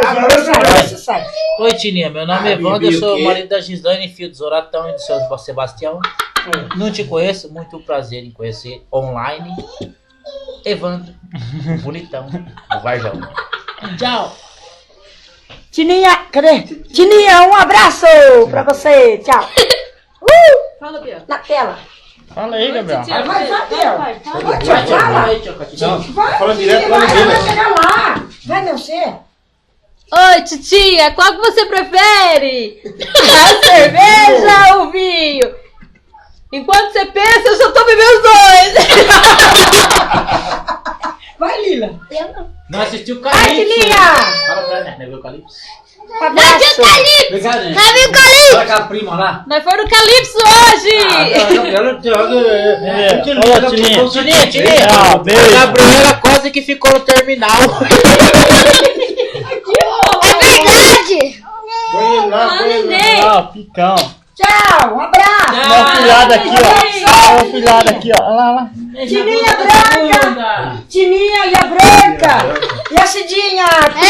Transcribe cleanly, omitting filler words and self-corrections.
Agora você sai. Oi, Tininha, meu nome é Evandro, eu sou o marido da Gislaine, filho do Zoratão e do seu Sebastião. Não te conheço, muito prazer em conhecer online. Evandro, bonitão, do Varjão. Tchau. Tininha, cadê? Tininha, um abraço pra você, tchau. Fala, Bia. Na tela. Fala aí, Gabriel. Vai, Gabriel. Vai, Fala direto lá no Vai chegar lá. Vai, meu ser. Oi, titia, qual que você prefere? A cerveja ou o vinho? Enquanto você pensa, eu já tô bebendo os dois. Vai, Lila. Não assistiu o Vai, Calypso. Tininha. Fala pra ela, né? Viu o Calypso? Abraço. Não viu o Calypso? Obrigado, gente. Não viu o Calypso? Olha com a prima lá. Nós fomos no Calypso hoje. Olha, Tininha. Tininha. Ah, beijo. A Gabriela quase que ficou no terminal. É verdade. Põe lá, neném. Ah, picão. Tchau, um abraço. Dá uma filhada aqui, ó. Dá uma filhada aqui, ó. Olha lá. Tininha branca. Tininha e a branca. E a Cidinha. É